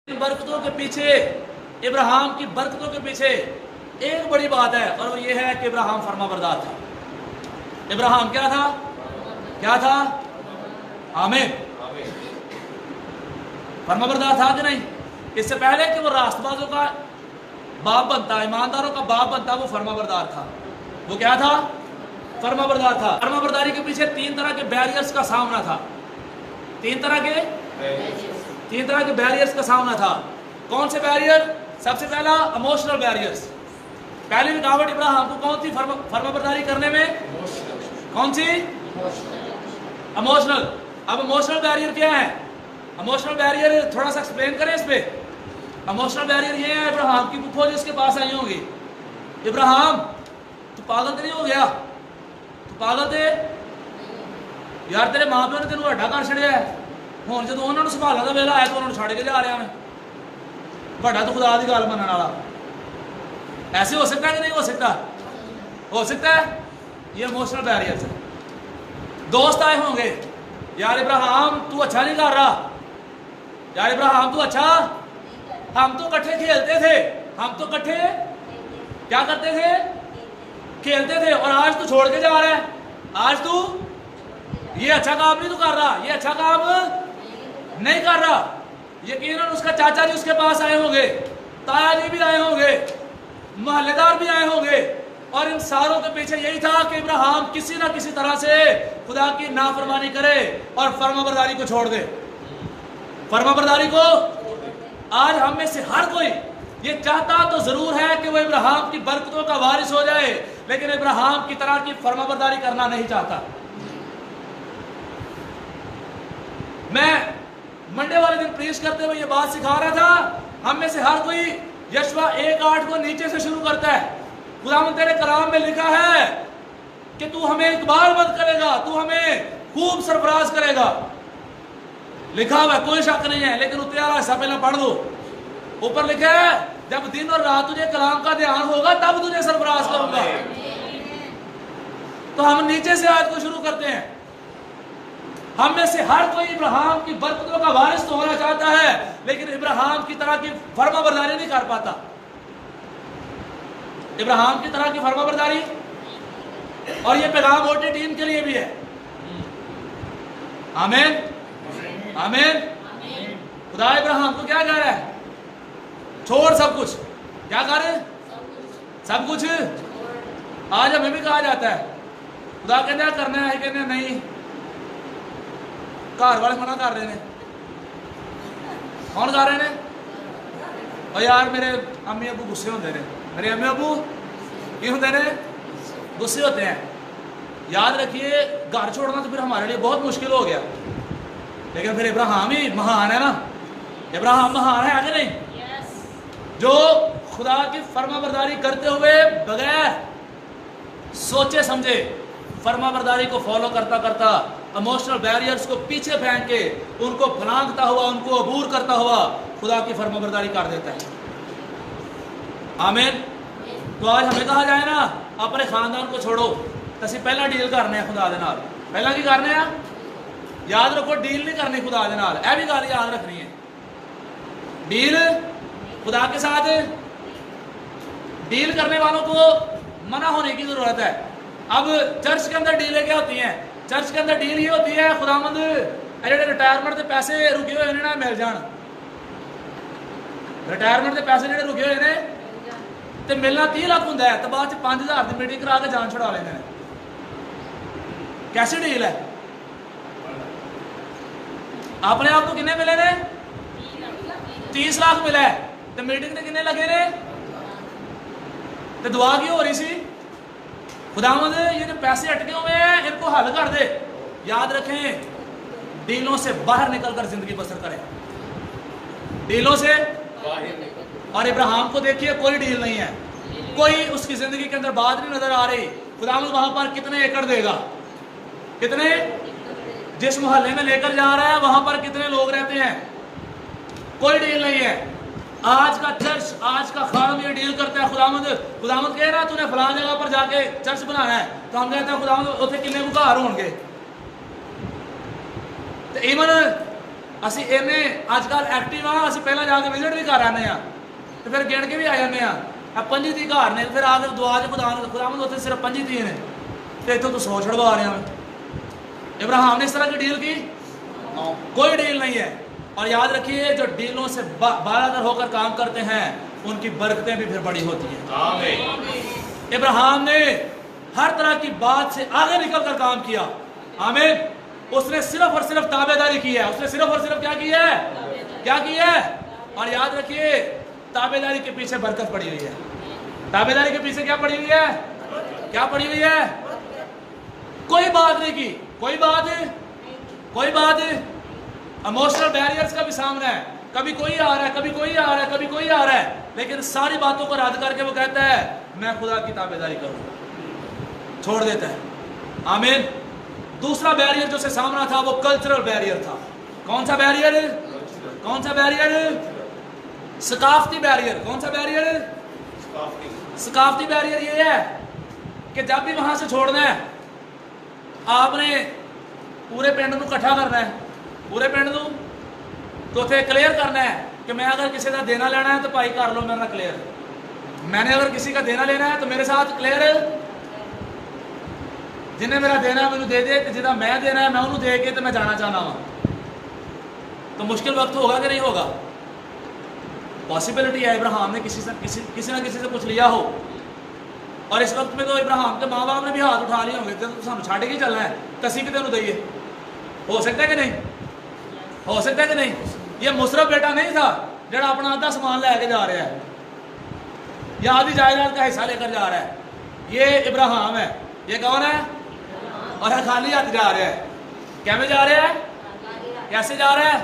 बरकतों के पीछे, इब्राहिम की बरकतों के पीछे एक बड़ी बात है, और वो ये है कि इब्राहिम फरमाबरदार था। इब्राहिम क्या था? क्या था? आमीन। फरमाबरदार था कि नहीं? इससे पहले कि वो रास्तबाजों का बाप बनता, ईमानदारों का बाप बनता, वो फरमाबरदार था। वो क्या था? फरमाबरदार था। फरमाबरदारी के पीछे तीन तरह के बैरियर्स का सामना था। तीन तरह के बैरियर्स का सामना था। कौन से बैरियर? सबसे पहला इमोशनल बैरियर्स। पहली रुकावट इब्राहिम को कौन थी फरमाबरदारी करने में? कौन सी? इमोशनल। अब इमोशनल बैरियर क्या है? इमोशनल बैरियर थोड़ा सा एक्सप्लेन करें इस पे। इमोशनल बैरियर ये है, इब्राहिम की फूफो जिसके पास आई होंगी, इब्राहिम तू पागल तो नहीं हो गया? तू पागल थे यार, तेरे मां प्यो ने तेन ਵੱਡਾ कर छड़िया है, ਹੁਣ ਜਦੋਂ ਉਹਨਾਂ ਨੂੰ ਸੰਭਾਲਣ ਦਾ ਵੇਲਾ ਆਇਆ ਤਾਂ ਉਹਨਾਂ ਨੂੰ ਛੱਡ ਕੇ ਜਾ ਰਿਹਾ ਮੈਂ, ਵੱਡਾ तो खुदा की गल मनने वाला। ऐसे हो सकता है कि नहीं हो सकता? हो सकता है। ये इमोशनल बैरियर है। दोस्त आए होंगे, यार इब्राहिम तू अच्छा नहीं कर रहा, यार इब्राहिम तू अच्छा, हम तो इकट्ठे खेलते थे, हम तो इकट्ठे क्या करते थे? खेलते थे, और आज तू छोड़ के जा रहा है, आज तू ये अच्छा काम नहीं तू कर रहा, ये अच्छा काम नहीं कर रहा। यकीनन उसका चाचा जी उसके पास आए होंगे, ताया जी भी आए होंगे, मोहल्लेदार भी आए होंगे, और इन सारों के पीछे यही था कि इब्राहिम किसी ना किसी तरह से खुदा की नाफरमानी करे और फरमाबरदारी को छोड़ दे। फरमाबरदारी को आज हम में से हर कोई ये चाहता तो जरूर है कि वो इब्राहिम की बरकतों का वारिस हो जाए, लेकिन इब्राहिम की तरह की फरमाबरदारी करना नहीं चाहता। मैं मंडे वाले दिन प्रीच करते हुए ये बात सिखा रहा था, हम में से हर कोई यशवा 1:8 को नीचे से शुरू करता है। खुदावंद तेरे कलाम में लिखा है कि तू हमें इकबाल मत करेगा, तू हमें खूब सरफराज करेगा। लिखा हुआ है, कोई शक नहीं है, लेकिन उत्ते वाला हिस्सा पहले पढ़ दो। ऊपर लिखा है, जब दिन और रात तुझे कलाम का ध्यान होगा तब तुझे सरफराज करूंगा। तो हम नीचे से आज को शुरू करते हैं। हम में से हर कोई इब्राहिम की बरकतों का वारिस तो होना चाहता है, लेकिन इब्राहिम की तरह की फरमाबरदारी नहीं कर पाता। इब्राहिम की तरह की फरमाबरदारी, और ये पैगाम ओटी टीम के लिए भी है। आमीन, आमीन। खुदा इब्राहिम को क्या कह रहा है? छोड़ सब कुछ। क्या कह रहे? सब कुछ। आज हमें भी कहा जाता है, खुदा कहते हैं करना है, कहते हैं नहीं, घर वाले मना कर रहे हैं। कौन कर रहे हैं? और यार मेरे अम्मी अबू गुस्से होते हैं, मेरे अम्मी अबू ये होते हैं, गुस्से होते हैं। याद रखिए, घर छोड़ना तो फिर हमारे लिए बहुत मुश्किल हो गया, लेकिन फिर इब्राहिम ही महान है ना। इब्राहिम महान है, आगे नहीं? जो खुदा की फरमाबरदारी करते हुए बगैर सोचे समझे फरमाबरदारी को फॉलो करता करता इमोशनल बैरियर्स को पीछे फेंक के उनको फलांगता हुआ, उनको अबूर करता हुआ खुदा की फरमाबरदारी कर देता है। आमीन। तो आज हमें कहा जाए ना, अपने खानदान को छोड़ो, तसी पहला डील करने हैं खुदा दे नाल। पहला की करने हैं? याद रखो, डील नहीं करनी खुदा दे नाल, ऐ भी गल याद रखनी है। डील खुदा के साथ, डील करने वालों को मना होने की जरूरत है। अब चर्च के अंदर डीलें क्या होती हैं? चर्च के अंदर डील ये होती है, खुदावंद ਜਿਹੜੇ ਰਿਟਾਇਰਮੈਂਟ ਦੇ ਪੈਸੇ ਰੁਕੇ ਹੋਏ ਨੇ ਨਾ ਮਿਲ ਜਾਣ। ਰਿਟਾਇਰਮੈਂਟ ਦੇ ਪੈਸੇ ਜਿਹੜੇ ਰੁਕੇ ਹੋਏ ਨੇ ਤੇ ਮਿਲਣਾ 30 ਲੱਖ ਹੁੰਦਾ ਹੈ, ਤੇ ਬਾਅਦ ਚ 5000 ਦੀ ਮੀਟਿੰਗ ਕਰਾ ਕੇ ਜਾਨ ਛੁਡਾ ਲੈਂਦੇ ਨੇ। कैसी डील है? अपने आप को कितने मिले ने? 30 लाख मिला है, तो मीटिंग के कितने लगे ने? तो दुआ की हो रही सी, खुदावंद ये जो पैसे अटके हुए हैं इनको हल कर दे। याद रखें, डीलों से बाहर निकलकर जिंदगी बसर करें, डीलों से। और इब्राहिम को देखिए, कोई डील नहीं है, कोई उसकी जिंदगी के अंदर बात नहीं नजर आ रही। खुदावंद वहां पर कितने एकड़ देगा? कितने? जिस मोहल्ले में लेकर जा रहा है वहां पर कितने लोग रहते हैं? कोई डील नहीं है। आज का चर्च, आज का खानम ये डील करता है। खुदावंद कह रहा तूने फलां जगह पर जाके चर्च बनाना है, तो हम कहते हैं खुदावंद उसे कितने को घर होंगे। तो इवन اسی انہیں آج کل ایکٹیو ہاں، اسی پہلا جا کے وزٹ بھی کر آنے ہیں تو پھر گن کے بھی آ جانے ہیں. اب 5 تھی گھر نے پھر آ کے دعا جو خدا اتنے صرف 5 تھی نے تو اتوں تو 100 چھڑوا رہے ہیں. ابراہیم نے اس طرح کی ڈیل کی؟ کوئی ڈیل نہیں ہے. اور یاد رکھیے جو ڈیلوں سے بالادر ہو کر کام کرتے ہیں ان کی برکتیں بھی پھر بڑی ہوتی ہیں. ابراہیم نے ہر طرح کی بات سے آگے نکل کر کام کیا. آمین. اس نے صرف اور صرف تابع داری کی ہے. اس نے صرف اور صرف کیا کی ہے؟ کیا کی ہے؟ اور یاد رکھیے تابع داری کے پیچھے برکت پڑی ہوئی ہے. تابع داری کے پیچھے کیا پڑی ہوئی ہے؟ کیا پڑی ہوئی ہے؟ کوئی بات نہیں کی. کوئی بات ایموشنل بیریئرز کا بھی سامنا ہے. کبھی کوئی آ رہا ہے، کبھی کوئی آ رہا ہے، کبھی کوئی آ رہا ہے، لیکن ساری باتوں کو رد کر کے وہ کہتا ہے میں خدا کی تابع داری کروں، چھوڑ دیتا ہے. آمین. دوسرا بیریئر جو سے سامنا تھا وہ کلچرل بیریئر تھا. کون سا بیریئر؟ کون سا بیریئر؟ ثقافتی بیریئر. کون سا بیریئر؟ ثقافتی بیریئر یہ ہے کہ جب بھی وہاں سے چھوڑنا ہے آپ نے پورے پنڈ کو کٹھا کرنا ہے. پورے پنڈ کو تو اتنے کلیئر کرنا ہے کہ میں اگر کسی کا دینا لینا ہے تو بھائی کر لو میرے نال کلیئر. میں نے اگر کسی کا دینا لینا ہے تو میرے ساتھ کلیئر. جنہیں میرا دینا ہے مجھے دے دے، جنہیں میں دینا ہے میں انہوں دے کے تو میں جانا چاہنا ہوں. تو مشکل وقت ہوگا کہ نہیں ہوگا؟ پاسبلٹی ہے ابراہیم نے کسی نہ کسی سے کچھ لیا ہو. اور اس وقت میں تو ابراہیم کے ماں باپ نے بھی ہاتھ اٹھا لیے ہوں گے تو سانو چھڈ کے چلنا ہے، کسی کتے نو دئیے. ہو سکتا ہے کہ نہیں؟ ہو سکتا ہے کہ نہیں؟ یہ مصرف بیٹا نہیں تھا جڑا اپنا آدھا سامان لے کے جا رہا ہے یا آدھی جائیداد کا حصہ لے کر جا رہا ہے. یہ ابراہیم ہے. یہ کون ہے؟ اور خالی ہاتھ جا رہا ہے. کیا میں جا رہا ہے؟ کیسے جا رہا ہے؟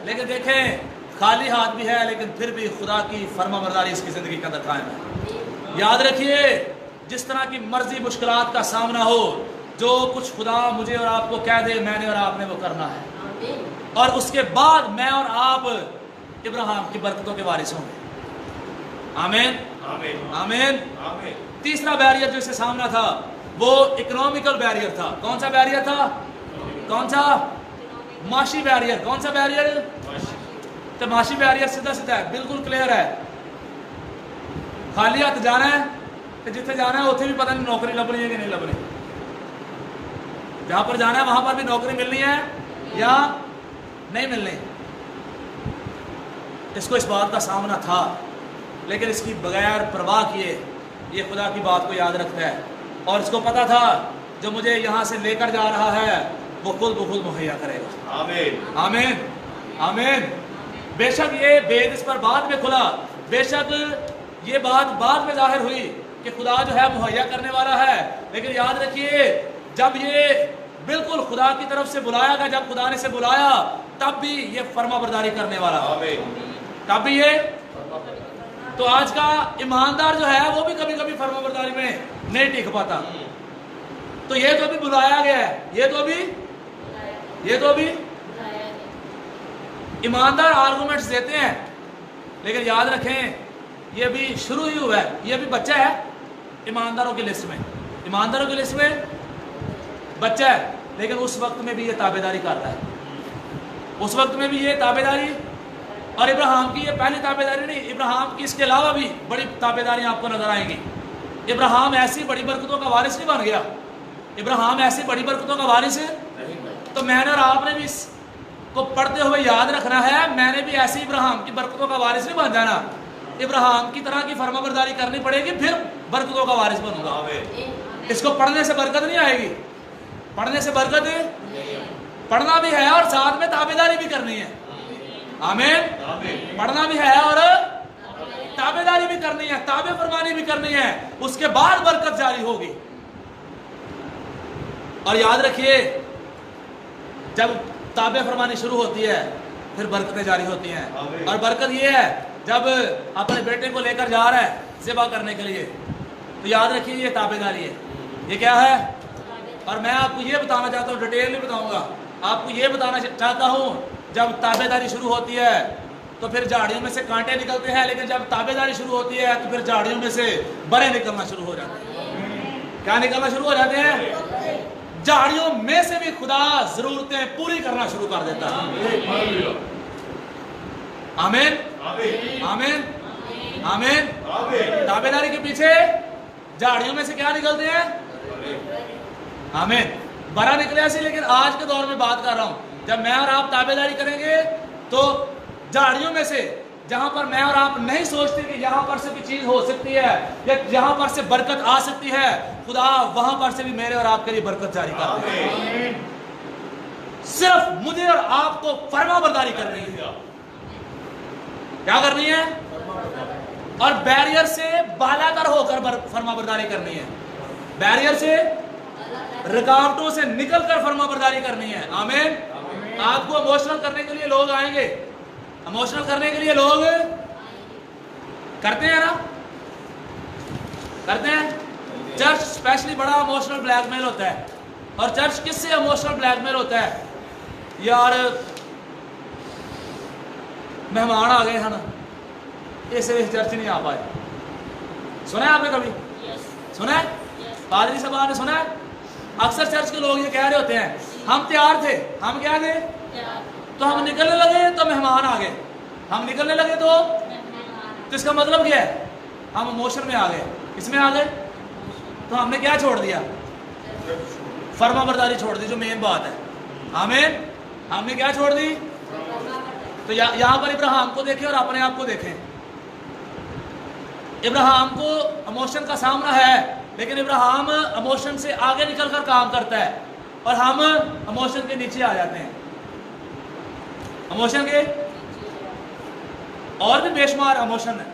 لیکن دیکھیں خالی ہاتھ بھی ہے لیکن پھر بھی خدا کی فرما برداری اس کی زندگی کا اندر قائم ہے. یاد رکھیے جس طرح کی مرضی مشکلات کا سامنا ہو، جو کچھ خدا مجھے اور آپ کو کہہ دے میں نے اور آپ نے وہ کرنا ہے، اور اس کے بعد میں اور آپ ابراہیم کی برکتوں کے وارث ہوں گے. آمین آمین. تیسرا بیریئر جو اسے سامنا تھا وہ اکنامیکل بیریئر تھا. کون سا بیریئر تھا؟ کون سا؟ معاشی بیریئر. کون سا بیریئر؟ تو معاشی بیریئر سیدھا سیدھا ہے، بالکل کلیئر ہے. خالی ہاتھ جانا ہے تو جتنے جانا ہے اتنے بھی پتہ نہیں نوکری لبنی ہے کہ نہیں لبنی. جہاں پر جانا ہے وہاں پر بھی نوکری ملنی ہے یا نہیں ملنی. اس کو اس بات کا سامنا تھا لیکن اس کی بغیر پرواہ کیے یہ خدا کی بات کو یاد رکھتا ہے اور اس کو پتا تھا جو مجھے یہاں سے لے کر جا رہا ہے وہ خود بخود مہیا کرے گا. آمین آمین آمین. بے شک یہ بید اس پر بعد میں کھلا، بے شک یہ بات بعد میں ظاہر ہوئی کہ خدا جو ہے مہیا کرنے والا ہے، لیکن یاد رکھیے جب یہ بالکل خدا کی طرف سے بلایا گیا، جب خدا نے سے بلایا تب بھی یہ فرما برداری کرنے والا. تب بھی یہ تو آج کا ایماندار جو ہے وہ بھی کبھی کبھی فرما برداری میں نہیں ٹک پاتا. تو یہ تو بھی بلایا گیا ہے، یہ تو بھی ایماندار آرگومنٹس دیتے ہیں، لیکن یاد رکھیں یہ بھی شروع ہی ہوا ہے، یہ بھی بچہ ہے ایمانداروں کی لسٹ میں. ایمانداروں کی لسٹ میں بچہ ہے لیکن اس وقت میں بھی یہ تابع داری کرتا ہے. اس وقت میں بھی یہ تابع داری، اور ابراہیم کی یہ پہلی تابع داری نہیں، ابراہیم کی اس کے علاوہ بھی بڑی تابع داریاں آپ کو نظر آئیں گی. ابراہیم ایسی بڑی برکتوں کا وارث نہیں بن گیا. ابراہیم ایسی بڑی برکتوں کا وارث ہے تو میں نے اور آپ نے بھی اس کو پڑھتے ہوئے یاد رکھنا ہے، میں نے بھی ایسی ابراہیم کی برکتوں کا وارث نہیں بن جانا. ابراہیم کی طرح کی فرما برداری کرنی پڑے گی پھر برکتوں کا وارث بنوں گا. اس کو پڑھنے سے برکت نہیں آئے گی، پڑھنے سے برکت پڑھنا بھی ہے اور ساتھ میں تابع داری بھی کرنی ہے. آمین. پڑھنا بھی ہے اور تابع داری بھی کرنی ہے، تابع فرمانی بھی کرنی ہے، اس کے بعد برکت جاری ہوگی. اور یاد رکھیے جب تابع فرمانی شروع ہوتی ہے پھر برکتیں جاری ہوتی ہیں. اور برکت یہ ہے جب اپنے بیٹے کو لے کر جا رہا ہے ذبح کرنے کے لیے تو یاد رکھیے یہ تابع داری ہے. یہ کیا ہے؟ اور میں آپ کو یہ بتانا چاہتا ہوں، ڈیٹیل نہیں بتاؤں گا، آپ کو یہ بتانا چاہتا ہوں جب تابع داری شروع ہوتی ہے تو پھر جھاڑیوں میں سے کانٹے نکلتے ہیں، لیکن جب تابع داری شروع ہوتی ہے تو پھر جھاڑیوں میں سے برے نکلنا شروع ہو جاتے ہیں. کیا نکلنا شروع ہو جاتے ہیں؟ झाड़ियों में से भी खुदा जरूरतें पूरी करना शुरू कर देता है। आमीन आमीन आमीन। ताबेदारी के पीछे झाड़ियों में से क्या निकलते हैं? आमीन। बड़ा निकले ऐसे, लेकिन आज के दौर में बात कर रहा हूं, जब मैं और आप ताबेदारी करेंगे तो झाड़ियों में से, जहां पर मैं और आप नहीं सोचते कि यहां पर से भी चीज हो सकती है या यहां पर से बरकत आ सकती है, खुदा वहां पर से भी मेरे और आपके लिए बरकत जारी कर देगा। सिर्फ मुझे और आपको फरमाबरदारी करनी है। क्या करनी है? और बैरियर से बालातर होकर फरमाबरदारी करनी है। बैरियर से, रुकावटों से निकलकर फरमाबरदारी करनी है। आमीन। आपको इमोशनल करने के लिए लोग आएंगे, इमोशनल करने के लिए लोग करते हैं ना, करते हैं। चर्च स्पेशली बड़ा इमोशनल ब्लैकमेल होता है। और चर्च किससे इमोशनल ब्लैकमेल होता है? यार मेहमान आ गए हैं ना, इसे चर्च नहीं आ पाए। सुना है आपने कभी? सुना है? पादरी साहब ने सुना है? अक्सर चर्च के लोग ये कह रहे होते हैं, हम तैयार थे, हम क्या थे, तो हम निकलने लगे तो मेहमान आ गए, हम निकलने लगे तो इसका मतलब क्या है? हम इमोशन में आ गए। इसमें आ गए तो हमने क्या छोड़ दिया? फरमाबरदारी छोड़ दी, जो मेन बात है। आमीन। हमने क्या छोड़ दी? तो यहां पर इब्राहिम को देखें और अपने आप को देखें। इब्राहिम को इमोशन का सामना है, लेकिन इब्राहिम इमोशन से आगे निकलकर काम करता है और हम इमोशन के नीचे आ जाते हैं। इमोशन के और भी बेशुमार इमोशन है।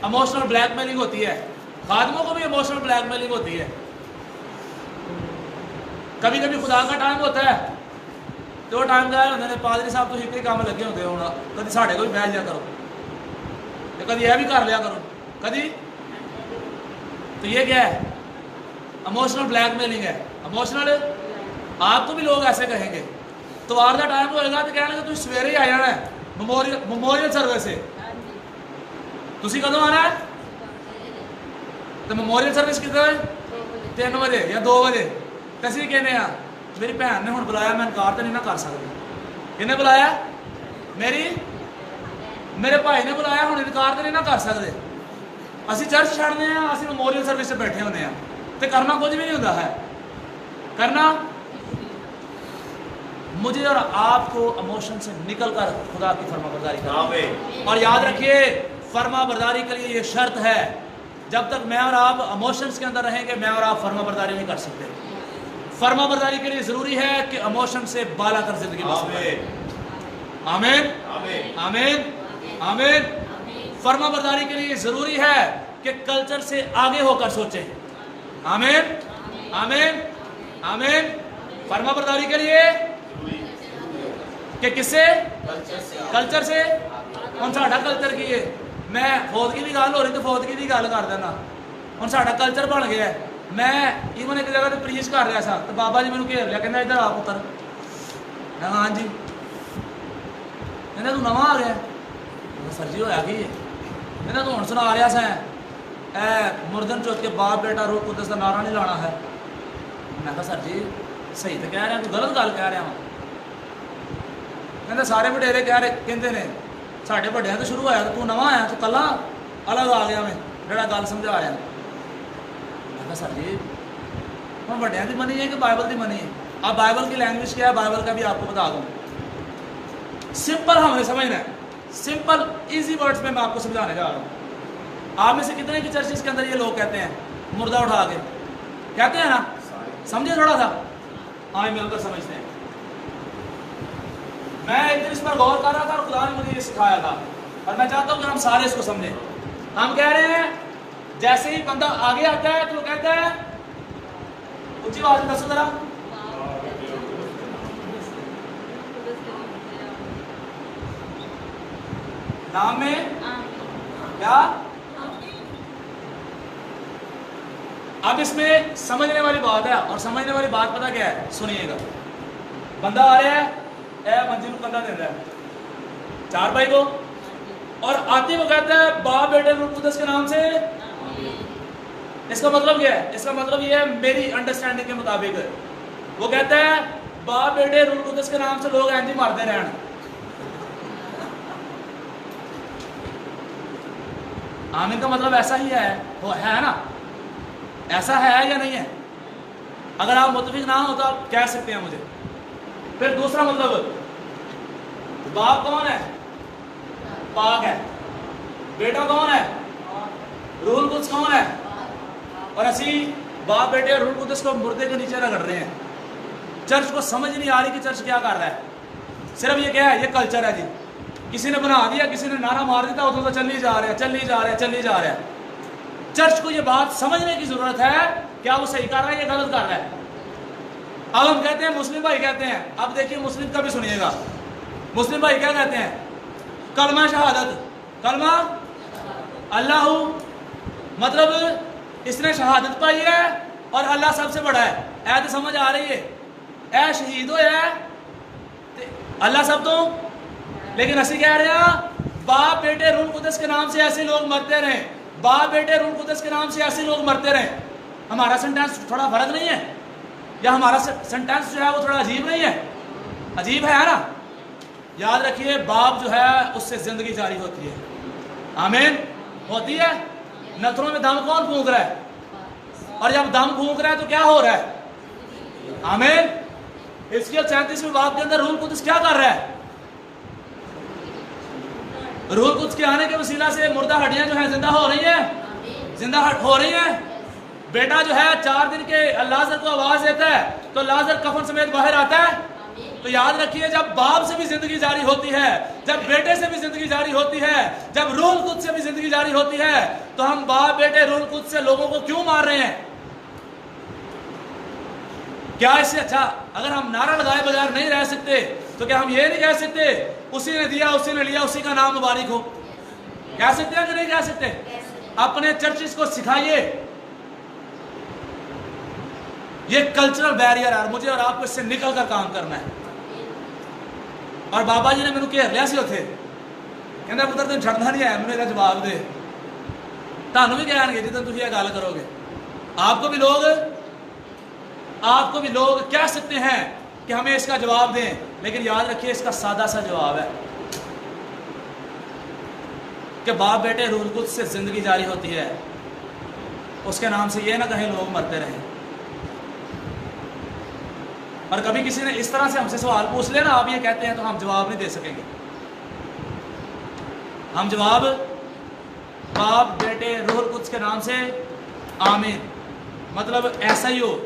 इमोशनल ब्लैकमेलिंग होती है, खादमों को भी इमोशनल ब्लैकमेलिंग होती है। कभी कभी खुदा का टाइम होता है तो टाइम का होंगे, पादरी साहब तो इतने काम लगे होंगे होना, कभी साढ़े को भी बह लिया करो, कभी यह भी कर लिया करो, कभी। तो ये क्या है? इमोशनल ब्लैकमेलिंग है। इमोशनल, आपको भी लोग ऐसे कहेंगे। तो वार का टाइम होएगा तो कहना तू सवेरे ही आ जाना है memorial सर्विस से। तुसी कदों आना है? तो memorial सर्विस कितने है? 3 बजे या 2 बजे। कैसे कहने आ मेरी भैन ने हुण बुलाया, मैं इनकार तो नहीं ना कर सकती। किन्ने बुलाया? मेरे भाई ने बुलाया, हुण इनकार तो नहीं ना कर सकते। असी चर्च छड्डने हैं, असी memorial सर्विस से बैठे होंगे हैं, तो करना कुछ भी नहीं होता है। करना मुझे और आपको इमोशन से निकलकर खुदा की फरमाबरदारी करनी। और याद रखिए, फरमाबरदारी के लिए ये शर्त है, जब तक मैं और आप इमोशंस के अंदर रहेंगे, मैं और आप फरमाबरदारी नहीं कर सकते। फरमाबरदारी के लिए जरूरी है कि इमोशन से बाला कर जिंदगी में। आमीन आमीन आमीन। फरमाबरदारी के लिए जरूरी है कि कल्चर से आगे होकर सोचें। आमीन आमीन आमीन। फरमाबरदारी के लिए कि किससे? कल्चर से। हम साडा कल्चर की है, मैं फौदगी की गल हो रही तो फौदगी की गल कर देना। हम साडा कल्चर बन गया है। मैं इवन एक जगह पे प्रीच कर रहा था तो बाबा जी मैंने घेर लिया, कहना इधर आ पुत्र। मैं हाँ जी। कहना तू नवा आ गया? सर जी होया कि कहना तू हुण सुना रहा सा मुर्दन चौथ के बाप बेटा रूह कुदस का नारा नहीं लाना है। मैं कहा सर जी सही तो कह रहा, तू गलत गल कह रहा। कहते सारे वडेरे कह रहे कहते ने साढ़े वड्डियां तो शुरू होया, तो तू नवा आया, तू कला अलग आ गया मैं जेड़ा गल समझा रहा। मैं कहा सर जी हम वड्डियां की मनी है कि बाइबल की मनी है? अब बाइबल की लैंग्वेज क्या है, बाइबल का भी आपको बता दूँ। सिंपल हमने समझना है, सिंपल इजी वर्ड्स में मैं आपको समझाने जा रहा हूँ। आप में से कितने की चर्चेस के अंदर ये लोग कहते हैं मुर्दा उठा के, कहते हैं ना? समझे थोड़ा सा, हाँ मिलकर समझते हैं। मैं एक दिन इस पर गौर कर रहा था और खुदा ने मुझे ये सिखाया था, और मैं चाहता हूँ कि हम सारे इसको समझें। हम कह रहे हैं जैसे ही बंदा आगे आता है तो कहता है, ऊंची आवाज में दसो जरा, नाम में क्या? अब इसमें समझने वाली बात है, और समझने वाली बात पता क्या है? सुनिएगा। बंदा आ रहा है, मंजिल को कंधा दे रहा है 4 भाई को, और आते वो कहता है बाप बेटे रूह कुदस के नाम से। इसका मतलब क्या है? इसका मतलब ये है मेरी अंडरस्टैंडिंग के मुताबिक وہ کہتا ہے باپ بیٹے روح القدس کے نام سے لوگ اینجی مارتے رہن. آمین کا مطلب ایسا ہی ہے نا, ایسا ہے یا نہیں ہے؟ اگر آپ متفق نہ ہو تو آپ کہہ سکتے ہیں مجھے. پھر دوسرا مطلب, باپ کون ہے؟ پاک ہے. بیٹا کون ہے؟ روح القدس کون ہے؟ اور اسی باپ بیٹے اور روح القدس کو مردے کے نیچے رگڑ رہے ہیں. چرچ کو سمجھ نہیں آ رہی کہ چرچ کیا کر رہا ہے. صرف یہ کیا ہے, یہ کلچر ہے جی. کسی نے بنا دیا, کسی نے نعرہ مار دیا, ادھر تو چل ہی جا رہے ہیں, چل ہی جا رہے ہیں, چل ہی جا رہے ہیں. چرچ کو یہ بات سمجھنے کی ضرورت ہے, کیا وہ صحیح کر رہا ہے یا غلط کر رہا ہے. اب ہم کہتے ہیں, مسلم بھائی کہتے ہیں, اب دیکھیے مسلم کا بھی سنیے گا. مسلم بھائی کیا کہتے ہیں؟ کلمہ شہادت, کلمہ اللہ, مطلب اس نے شہادت پائی ہے اور اللہ سب سے بڑا ہے. اے تو سمجھ آ رہی ہے, اے شہید ہویا ہے اللہ سب تو. لیکن اسی کہہ رہے ہیں باپ بیٹے روح القدس کے نام سے ایسے لوگ مرتے رہیں, باپ بیٹے روح القدس کے نام سے ایسے لوگ مرتے رہیں. ہمارا سنٹینس تھوڑا فرق نہیں ہے, یا ہمارا سنٹینس جو ہے وہ تھوڑا عجیب نہیں ہے؟ عجیب ہے نا. یاد رکھیے باپ جو ہے اس سے زندگی جاری ہوتی ہے. آمین ہوتی ہے. نتھروں میں دم کون پھونک رہا ہے؟ اور جب دم پھونک رہا ہے تو کیا ہو رہا ہے؟ آمین. حزقیل 37ویں باب کے اندر روح القدس کیا کر رہا ہے؟ روح القدس کے آنے کے وسیلہ سے مردہ ہڈیاں جو ہیں زندہ ہو رہی ہیں, زندہ ہو رہی ہیں. بیٹا جو ہے 4 دن کے لازر کو آواز دیتا ہے تو لازر کفن سمیت باہر آتا ہے. تو یاد رکھیے جب باپ سے بھی زندگی جاری ہوتی ہے, جب بیٹے سے بھی زندگی جاری ہوتی ہے, جب روح القدس سے بھی زندگی جاری ہوتی ہے, تو ہم باپ بیٹے روح القدس سے لوگوں کو کیوں مار رہے ہیں؟ کیا اس سے اچھا اگر ہم نعرہ لگائے بغیر نہیں رہ سکتے تو کیا ہم یہ نہیں کہہ سکتے اسی نے دیا, اسی نے لیا, اسی کا نام مبارک ہو؟ کہہ سکتے ہیں کہ نہیں کہہ سکتے؟ اپنے چرچز کو سکھائیے. یہ کلچرل بیریئر ہے اور مجھے اور آپ کو اس سے نکل کر کام کرنا ہے. اور بابا جی نے میرے گھیر لیا سی اتنے, کہنا پتر تم چھڑنا نہیں ہے, میرا جواب دے. تمہیں بھی کہیں گے جتنے تم یہ گل کرو گے. آپ کو بھی لوگ کہہ سکتے ہیں کہ ہمیں اس کا جواب دیں, لیکن یاد رکھیے اس کا سادہ سا جواب ہے کہ باپ بیٹے روح القدس سے زندگی جاری ہوتی ہے. اس کے نام سے یہ نہ کہیں لوگ مرتے رہیں. اور کبھی کسی نے اس طرح سے ہم سے سوال پوچھ لیا نا, آپ یہ کہتے ہیں, تو ہم جواب نہیں دے سکیں گے. ہم جواب باپ بیٹے روح القدس کے نام سے آمین, مطلب ایسا ہی ہو.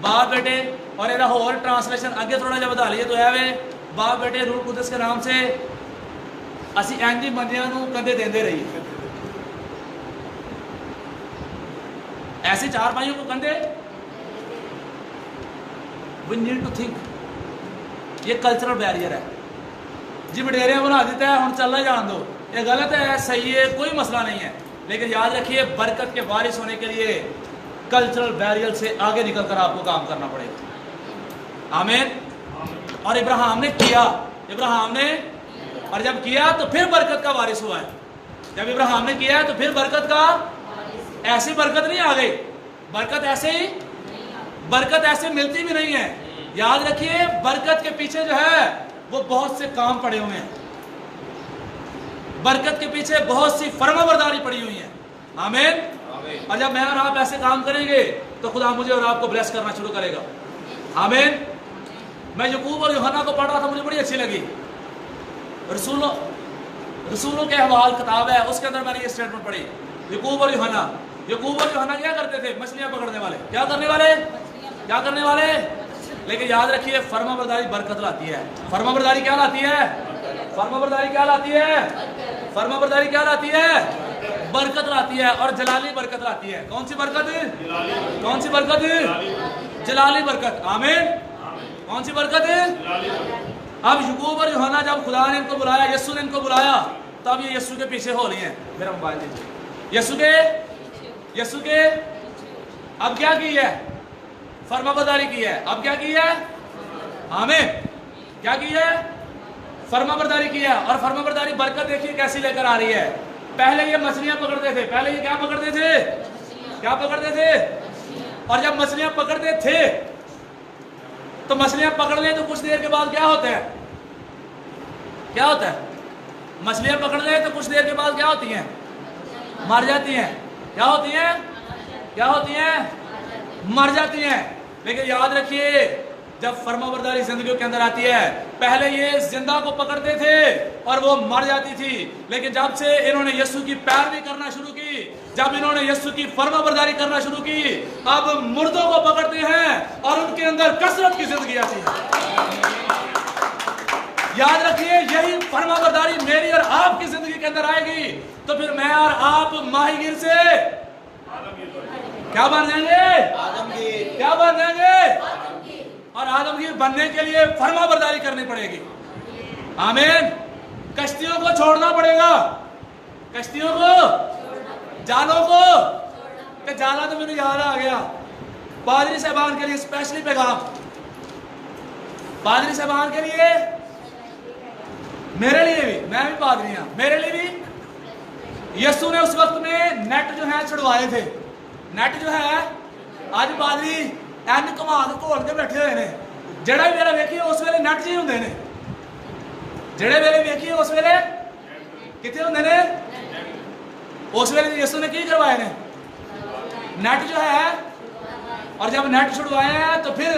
باپ بیٹے, اور یہ اور ٹرانسلیشن اگے تھوڑا جا بتا لیے تو ہے باپ بیٹے روح القدس کے نام سے اسی اینجی بندیاں نو کندھے دیندے رہیے. ایسے 4 بھائیوں کو کندھے. We need to think. یہ کلچرل بیریئر ہے جی. وڈیریاں بنا دیتا ہے, ہم چلنا جان دو, یہ غلط ہے, صحیح ہے, کوئی مسئلہ نہیں ہے. لیکن یاد رکھیے برکت کے وارث ہونے کے لیے کلچرل بیریئر سے آگے نکل کر آپ کو کام کرنا پڑے گا. آمین. اور ابراہیم نے کیا, اور جب کیا تو پھر برکت کا وارث ہوا ہے. جب ابراہیم نے کیا ہے تو پھر برکت کا, ایسی برکت نہیں آ گئی. برکت ایسے ملتی بھی نہیں ہے. یاد رکھیے برکت کے پیچھے جو ہے وہ بہت سے کام پڑے ہوئے ہیں. برکت کے پیچھے بہت سی فرما برداری پڑی ہوئی ہے. آمین. اور جب میں اور آپ ایسے کام کریں گے تو خدا مجھے اور آپ کو بلیس کرنا شروع کرے گا. آمین. میں یعقوب اور یوحنا کو پڑھ رہا تھا, مجھے بڑی اچھی لگی. رسولوں کے احوال کتاب ہے, اس کے اندر میں نے یہ اسٹیٹمنٹ پڑھی. یعقوب اور یوحنا کیا کرتے تھے؟ مچھلیاں پکڑنے والے. کیا کرنے والے؟ لیکن یاد رکھیے فرما برداری برکت لاتی ہے. فرما برداری کیا لاتی ہے؟ برکت لاتی ہے, اور جلالی برکت لاتی ہے. کون سی برکت؟ جلالی برکت. آمین. کون سی برکت ہے؟ اب یعقوب اور یوحنا جب خدا نے ان کو بلایا, یسوع نے ان کو بلایا, تب یہ یسوع کے پیچھے ہو رہی ہیں. میرا موبائل دیجیے. یسوع کے اب کیا کی ہے؟ فرما برداری کی ہے. اب کیا کی ہے؟ آمین. کیا کی ہے؟ فرما برداری کی ہے. اور فرما برداری برکت دیکھیے کیسی لے کر آ رہی ہے. پہلے یہ مچھلیاں پکڑتے تھے. پہلے یہ کیا پکڑتے تھے؟ اور جب مچھلیاں پکڑتے تھے तो मछलियां पकड़ लें तो कुछ देर के बाद क्या होता है? क्या होता है? मछलियां पकड़ लें तो कुछ देर के बाद क्या होती हैं? मर जाती हैं। क्या होती हैं? क्या होती हैं? मर जाती हैं। लेकिन याद रखिए, जब फर्माबरदारी जिंदगी के अंदर आती है, पहले ये जिंदा को पकड़ते थे और वो मर जाती थी, लेकिन जब से इन्होंने यीशु की पैरवी करना शुरू की, जब इन्होंने यीशु की फर्माबरदारी करना शुरू की, अब मुर्दों को पकड़ते हैं और उनके अंदर कसरत की जिंदगी आती है। याद रखिए, यही फर्माबरदारी मेरी और आपकी जिंदगी के अंदर आएगी तो फिर मैं और आप माहीगीर से क्या बन जाएंगे? आदमगीर। क्या बन जाएंगे? और आदमगीर बनने के लिए फर्माबरदारी करनी पड़ेगी। आमीन। कश्तियों को छोड़ना पड़ेगा, कश्तियों को, जालों को। कि जाला तो मुझे याद आ गया, पादरी साहबान के लिए स्पेशली पैगाम, पादरी साहबान के लिए, मेरे लिए भी, मैं भी पादरी हूं, मेरे लिए भी यीशु ने उस वक्त में नेट जो है छुड़वाए थे। नेट जो है आज पादरी एन घुमा के घोल के बैठे हुए ने, जेड़ा भी वेले वेखिए उस वेले नेट जी हुंदे ने, जेड़े वेले वेखिए उस वेले किथे हुंदे ने, उस वेले यीशु ने की करवाए ने? नेट जो है। और जब नेट छुड़वाए हैं तो फिर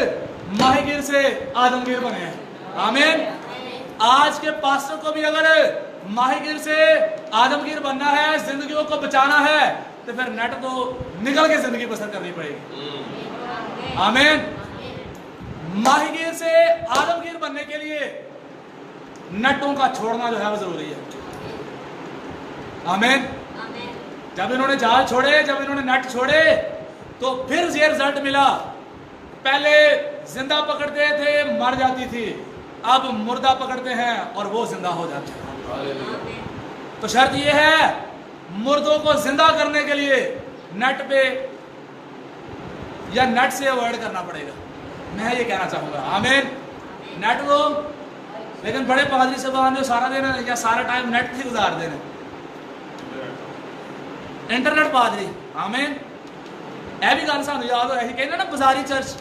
माहीगीर से आदमगीर बने हैं। आमीन। आज के पास्टर को भी अगर माहीगीर से आदमगीर बनना है, जिंदगियों को बचाना है, तो फिर नेट तो निकल के जिंदगी बसर करनी पड़ेगी। आमीन। माहीगीर से आदमगीर बनने के लिए नेटों का छोड़ना जो है वो जरूरी है। आमीन। जब इन्होंने जाल छोड़े, जब इन्होंने नेट छोड़े, तो फिर ये रिजल्ट मिला। पहले जिंदा पकड़ते थे, मर जाती थी, अब मुर्दा पकड़ते हैं और वो जिंदा हो जाते हैं। तो शर्त ये है, मुर्दों को जिंदा करने के लिए नेट पे या नेट से अवॉइड करना पड़ेगा, मैं ये कहना चाहूंगा। आमीन। नेट लो, लेकिन बड़े पादरी साहब जो सारा दिन या सारा टाइम नेट ही गुजार देने, इंटरनेट पादरी। आमीन। यह भी गल सानू याद हो, कहते ना बाजारी चर्च,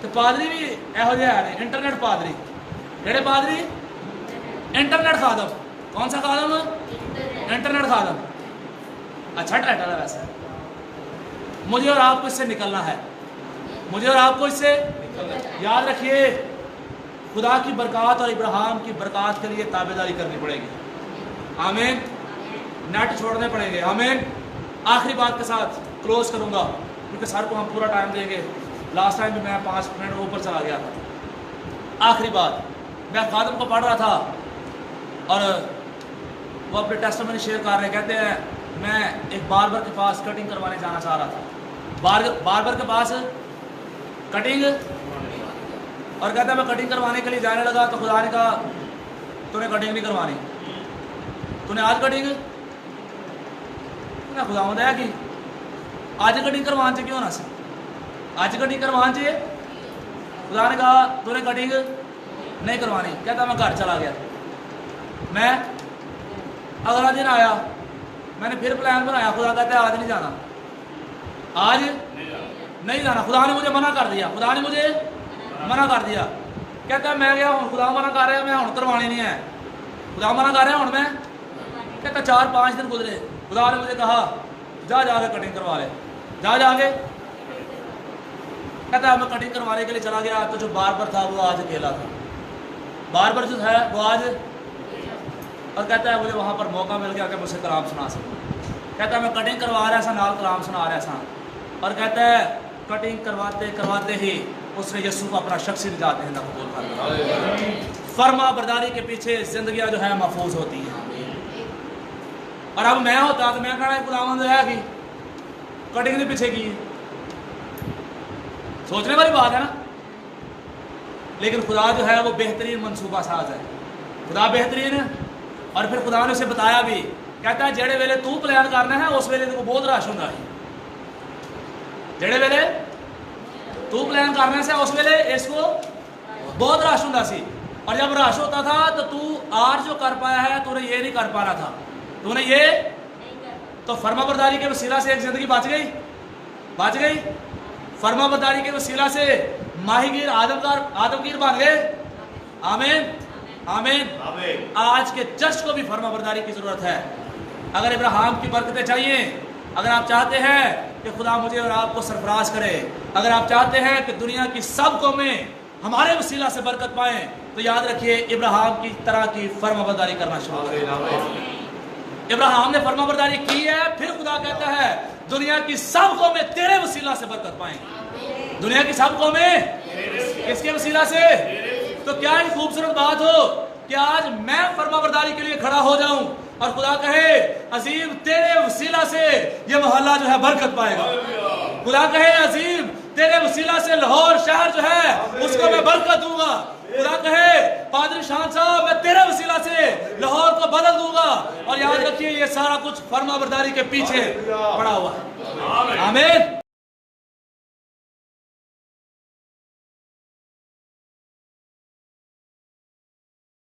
तो पादरी भी यहो है, इंटरनेट पादरी। जेड़े पादरी इंटरनेट खादम, कौन सा खादम? इंटरनेट खादम। अच्छा टाइटल है वैसे। मुझे और आपको इससे निकलना है, मुझे और आपको इससे याद रखिए, खुदा की बरकत और इब्राहिम की बरकत के लिए ताबेदारी करनी पड़ेगी। आमीन। नेट छोड़ने पड़ेंगे। आमीन। आखिरी बात के साथ क्लोज करूंगा, क्योंकि सर को हम पूरा टाइम देंगे। लास्ट टाइम भी मैं 5 मिनट ऊपर चला गया था। आखिरी बात, मैं खादम को पढ़ रहा था और वो अपने टेस्टमनी शेयर कर रहे, कहते हैं मैं एक बार्बर के पास कटिंग करवाने जाना चाह रहा था। बार्बर के पास कटिंग, और कहता है मैं कटिंग करवाने के लिए जाने लगा तो खुदा ने कहा तूने कटिंग नहीं करवानी, तूने आज कटिंग खुदा है कि आज कटिंग करवान से क्यों ना सी, आज कटिंग करवान से खुदा ने कहा तूने कटिंग नहीं करवानी। कहता मैं घर चला गया। मैं अगला दिन आया, मैंने फिर प्लान बनाया, खुदा कहता है आज नहीं जाना, आज नहीं जाना। खुदा ने मुझे मना कर दिया, खुदा ने मुझे मना कर दिया। कहता मैं गया हूँ, खुदा मना कर रहा है, मैं हूँ करवानी नहीं है, खुदा मना कर रहा हूँ मैं। कहता 4-5 दिन गुजरे, खुदा ने मुझे कहा जा जाके कटिंग करवा ले, जा जाके। कहता मैं कटिंग करवाने के लिए चला गया तो जो बार्बर था वो आज अकेला था, बार्बर जो है वो आज, और कहता है मुझे वहाँ पर मौका मिल गया कि मुझसे कलाम सुना सकूँ। कहता है मैं कटिंग करवा रहा था, नाल कलाम सुना रहा था, और कहता है कटिंग करवाते करवाते ही उसने यीशु को अपना शख्सी निजात देना कबूल कर लिया। फर्मा बरदारी के पीछे जिंदगियाँ जो है महफूज होती हैं। और अब मैं होता तो मैं कहना खुदावंद है कि कटिंग के पीछे की, सोचने वाली बात है ना। लेकिन खुदा जो है वो बेहतरीन मनसूबा साज है, खुदा बेहतरीन है। और फिर खुदा ने उसे बताया भी, कहता है जेड़े वेले तू प्लान करना है उस वेले को बहुत रश होंगे, जेड़े वेले तू प्लान करने से उस वेले इसको बहुत रश होंगे सी। और जब रश होता था तो तू आज जो कर पाया है तूने ये नहीं कर पाना था, तूने ये तो फर्माबरदारी के वसीला से एक जिंदगी बच गई, बच गई। फर्माबरदारी के वसीला से माहीगीर आदमगीर बन गए। आमीन आमीन। आज के जश्न को भी फर्मा बरदारी की जरूरत है। अगर इब्राहिम की बरकतें चाहिए, अगर आप चाहते हैं कि खुदा मुझे और आपको सरफराज करे, अगर आप चाहते हैं कि दुनिया की सब कौमें हमारे वसीला से बरकत पाएं, तो याद रखिए इब्राहिम की तरह की फर्माबरदारी करना शुरू करें। इब्राहिम ने फर्माबरदारी की है, फिर खुदा कहता है दुनिया की सब कौमें तेरे वसीला से बरकत पाएंगी। दुनिया की सब कौमें किसके वसीला से? तो क्या ही खूबसूरत बात हो कि आज मैं फर्माबरदारी के लिए खड़ा हो जाऊं और खुदा कहे अजीम तेरे वसीला से ये मोहल्ला जो है बरकत पाएगा। खुदा कहे अजीम तेरे वसीला से लाहौर शहर जो है उसको मैं बरकत दूंगा। खुदा कहे पादरी शान साहब मैं तेरे वसीला से लाहौर को बदल दूंगा। और याद रखिए ये सारा कुछ फर्माबरदारी के पीछे पड़ा हुआ है। आमीन।